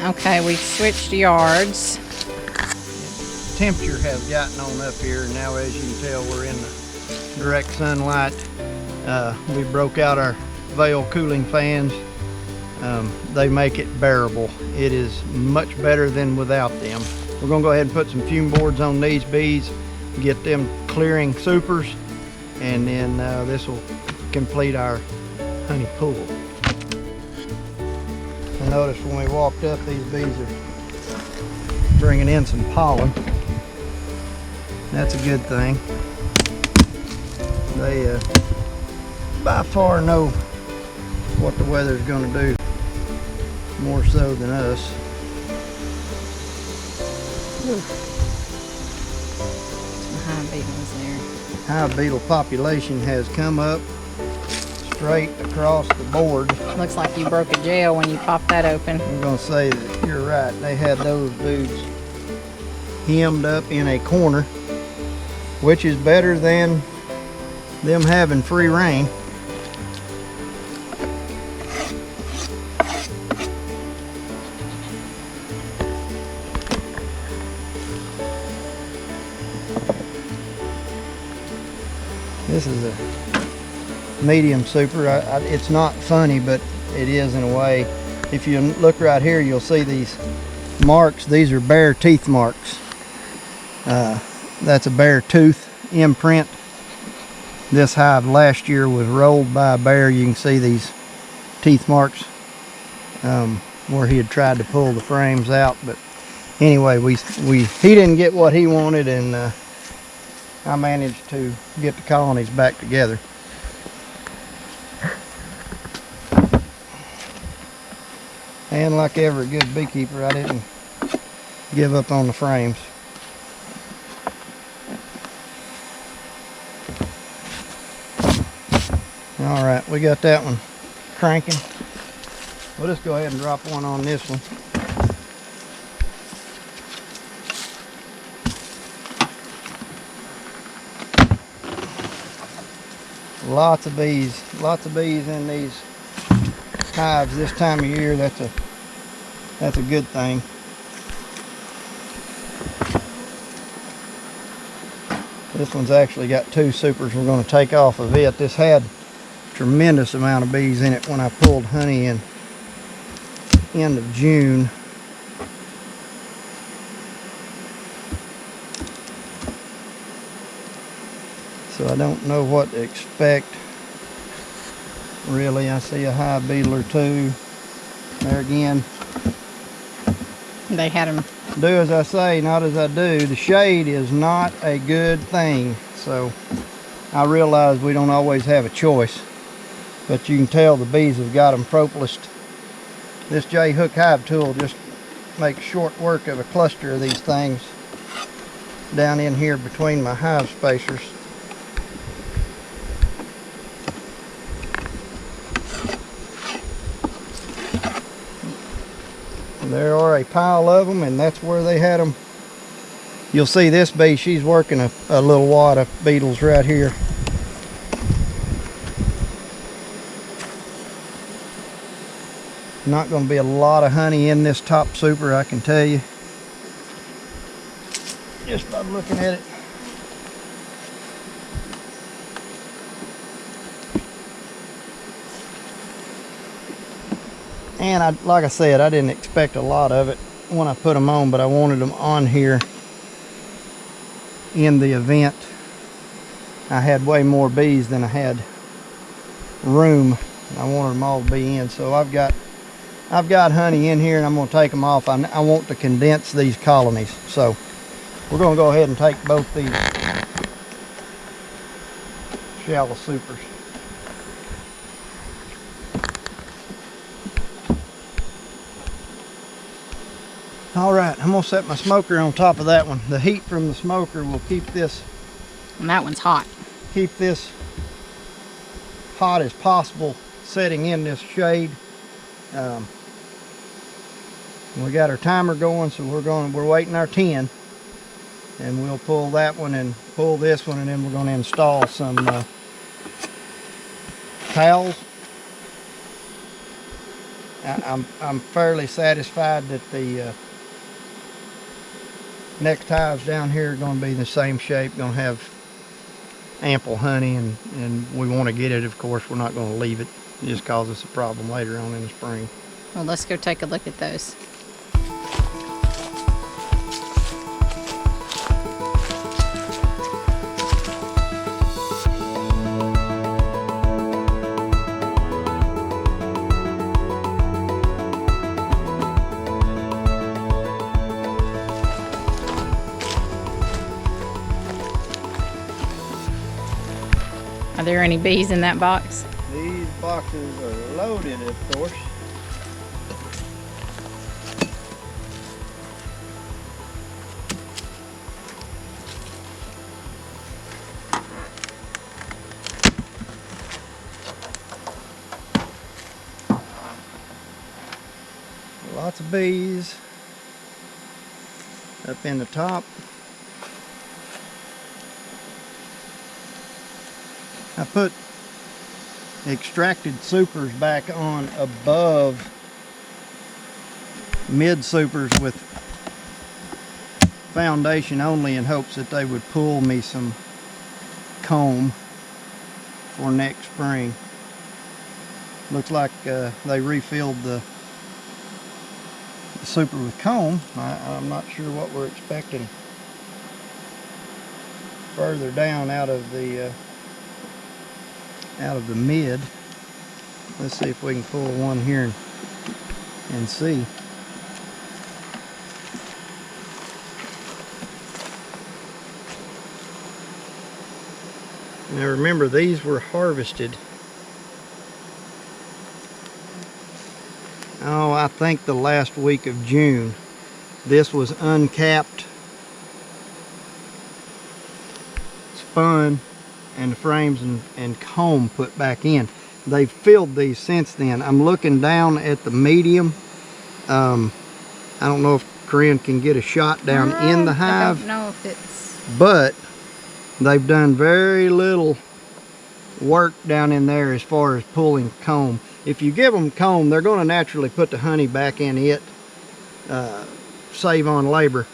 Okay, we switched yards. Temperature has gotten on up here. Now, as you can tell, we're in the direct sunlight. We broke out our Veil cooling fans. They make it bearable. It is much better than without them. We're gonna go ahead and put some fume boards on these bees, get them clearing supers, and then this will complete our honey pool. I noticed when we walked up, these bees are bringing in some pollen. That's a good thing. They by far know what the weather's going to do, more so than us. Some hive beetles there. Hive beetle population has come up straight across the board. Looks like you broke a jail when you popped that open. I'm going to say that you're right. They had those dudes hemmed up in a corner, which is better than them having free reign. This is a medium super. It's not funny, but it is in a way. If you look right here, you'll see these marks. These are bare teeth marks. That's a bare tooth imprint. This hive last year was rolled by a bear. You can see these teeth marks where he had tried to pull the frames out. But anyway, he didn't get what he wanted, and I managed to get the colonies back together. And like every good beekeeper, I didn't give up on the frames. All right, we got that one cranking. We'll just go ahead and drop one on this one. Lots of bees in these hives this time of year. That's a good thing. This one's actually got 2 supers we're going to take off of it. This had a tremendous amount of bees in it when I pulled honey in end of June. So I don't know what to expect. Really, I see a hive beetle or 2. There again. They had them. Do as I say, not as I do. The shade is not a good thing. So I realize we don't always have a choice. But you can tell the bees have got them propolised. This J-hook hive tool just makes short work of a cluster of these things down in here between my hive spacers. There are a pile of them, and that's where they had them. You'll see this bee, she's working a little wad of beetles right here. Not going to be a lot of honey in this top super, I can tell you. Just by looking at it. And like I said, I didn't expect a lot of it when I put them on, but I wanted them on here in the event I had way more bees than I had room. I wanted them all to be in, so I've got honey in here, and I'm going to take them off. I want to condense these colonies, so we're going to go ahead and take both these shallow supers. All right, I'm gonna set my smoker on top of that one. The heat from the smoker will keep this. And that one's hot. Keep this hot as possible, setting in this shade. We got our timer going, so we're waiting our 10, and we'll pull that one and pull this one, and then we're going to install some towels. I'm fairly satisfied that the next hives down here are going to be the same shape, going to have ample honey, and we want to get it. Of course, we're not going to leave it. It just cause us a problem later on in the spring. Well, let's go take a look at those. Are there any bees in that box? These boxes are loaded, of course. Lots of bees up in the top. I put extracted supers back on above mid supers with foundation only in hopes that they would pull me some comb for next spring. Looks like they refilled the super with comb. I'm not sure what we're expecting further down out of the mid. Let's see if we can pull one here and see. Now remember, these were harvested, oh, I think the last week of June. This was uncapped, spun, and the frames and comb put back in. They've filled these since then. I'm looking down at the medium. I don't know if Corinne can get a shot down in the hive. I don't know if it's... But they've done very little work down in there as far as pulling comb. If you give them comb, they're going to naturally put the honey back in it. Save on labor,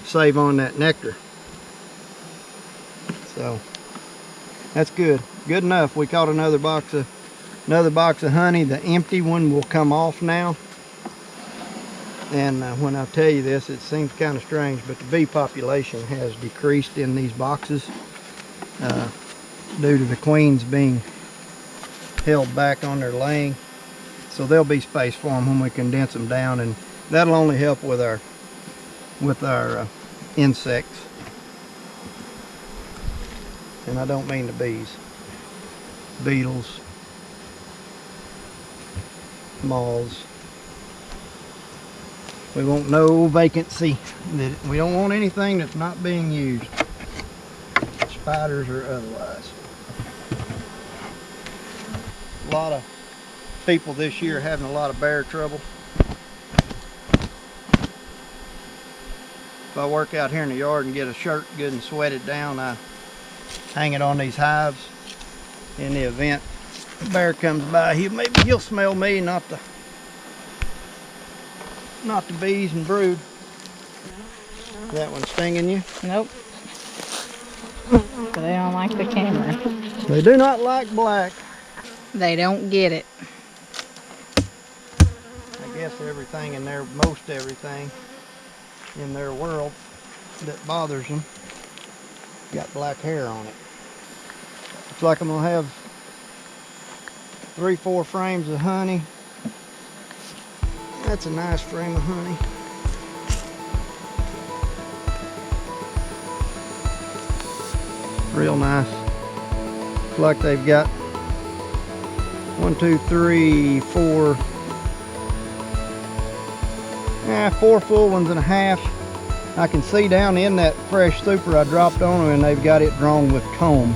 save on that nectar. So that's good. Good enough. We caught another box of honey. The empty one will come off now. And when I tell you this, it seems kind of strange, but the bee population has decreased in these boxes due to the queens being held back on their laying. So there'll be space for them when we condense them down, and that'll only help with our insects. And I don't mean the bees. Beetles, moths. We want no vacancy. We don't want anything that's not being used, spiders or otherwise. A lot of people this year having a lot of bear trouble. If I work out here in the yard and get a shirt good and sweated down, I hang it on these hives. In the event a bear comes by, maybe he'll smell me, not the bees and brood. Is that one stinging you? Nope. But they don't like the camera. They do not like black. They don't get it. I guess everything in there, most everything in their world that bothers them got black hair on it. Looks like I'm gonna have 3-4 frames of honey. That's a nice frame of honey. Real nice. Looks like they've got 1, 2, 3, 4. 4 full ones and a half. I can see down in that fresh super I dropped on them, and they've got it drawn with comb.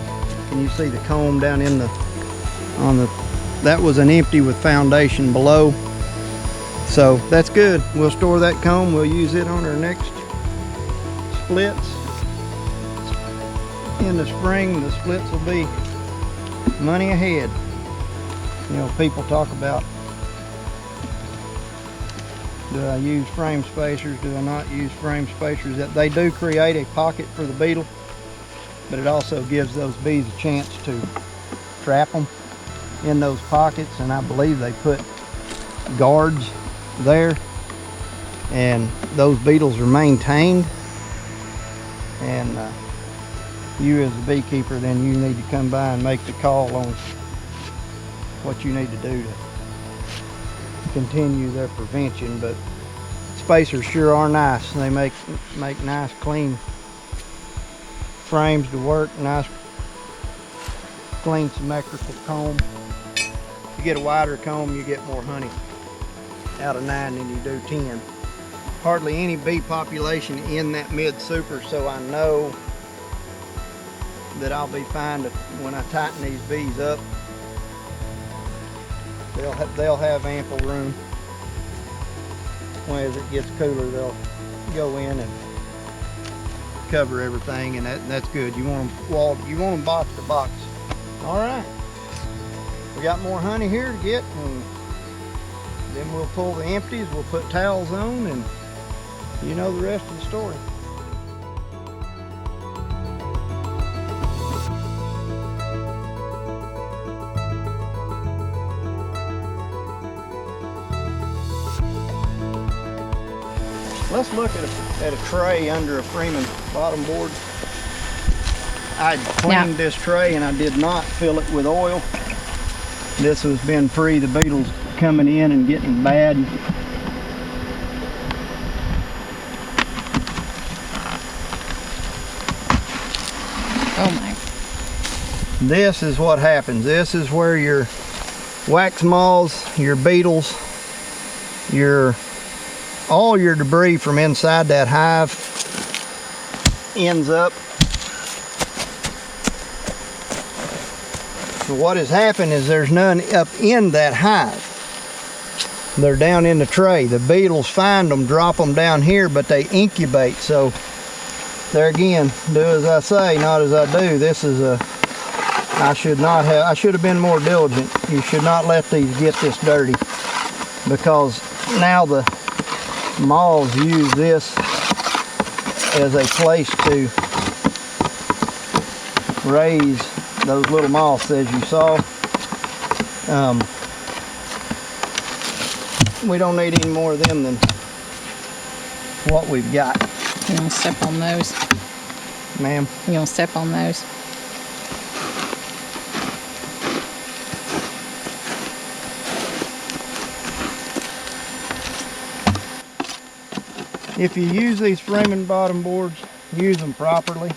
Can you see the comb down in that was an empty with foundation below. So that's good. We'll store that comb. We'll use it on our next splits. In the spring, the splits will be money ahead. You know, people talk about Do I use frame spacers? Do I not use frame spacers? That they do create a pocket for the beetle, but it also gives those bees a chance to trap them in those pockets, and I believe they put guards there, and those beetles are maintained. And you as a beekeeper, then you need to come by and make the call on what you need to do to continue their prevention. But spacers sure are nice. They make nice clean frames to work, nice clean symmetrical comb. If you get a wider comb, you get more honey out of 9 than you do 10. Hardly any bee population in that mid super, so I know that I'll be fine when I tighten these bees up. They'll have ample room. When as it gets cooler, they'll go in and cover everything, and that's good. You want them walled, you want them box to box. All right, we got more honey here to get, and then we'll pull the empties. We'll put towels on, and you know the rest of the story. Let's look at a tray under a Freeman bottom board. I cleaned this tray and I did not fill it with oil. This has been free the beetles coming in and getting bad. Oh my. This is what happens. This is where your wax moths, your beetles, all your debris from inside that hive ends up. So what has happened is there's none up in that hive. They're down in the tray. The beetles find them, drop them down here, but they incubate. So there again, do as I say, not as I do. This is I should have been more diligent. You should not let these get this dirty, because now the moths use this as a place to raise those little moths, as you saw. We don't need any more of them than what we've got. You want to step on those? Ma'am? You want to step on those? If you use these Freeman bottom boards, use them properly.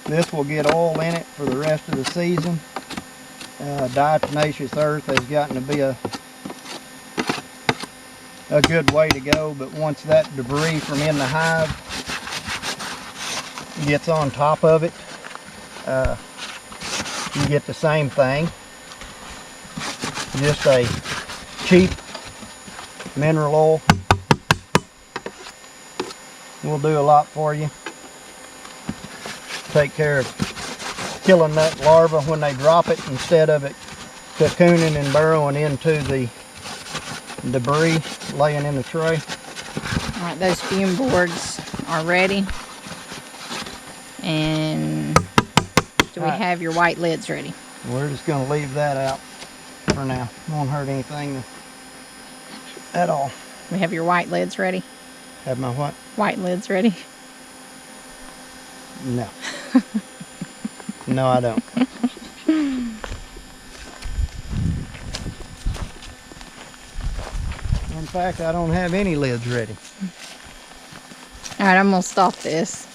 This will get oil in it for the rest of the season. Diatomaceous earth has gotten to be a good way to go, but once that debris from in the hive gets on top of it, you get the same thing. Just a cheap mineral oil will do a lot for you. Take care of killing that larva when they drop it, instead of it cocooning and burrowing into the debris laying in the tray. All right, those fume boards are ready. And do we have your white lids ready? We're just going to leave that out for now. Won't hurt anything at all. We have your white lids ready? Have my what? White lids ready? No. No, I don't. In fact, I don't have any lids ready. All right, I'm going to stop this.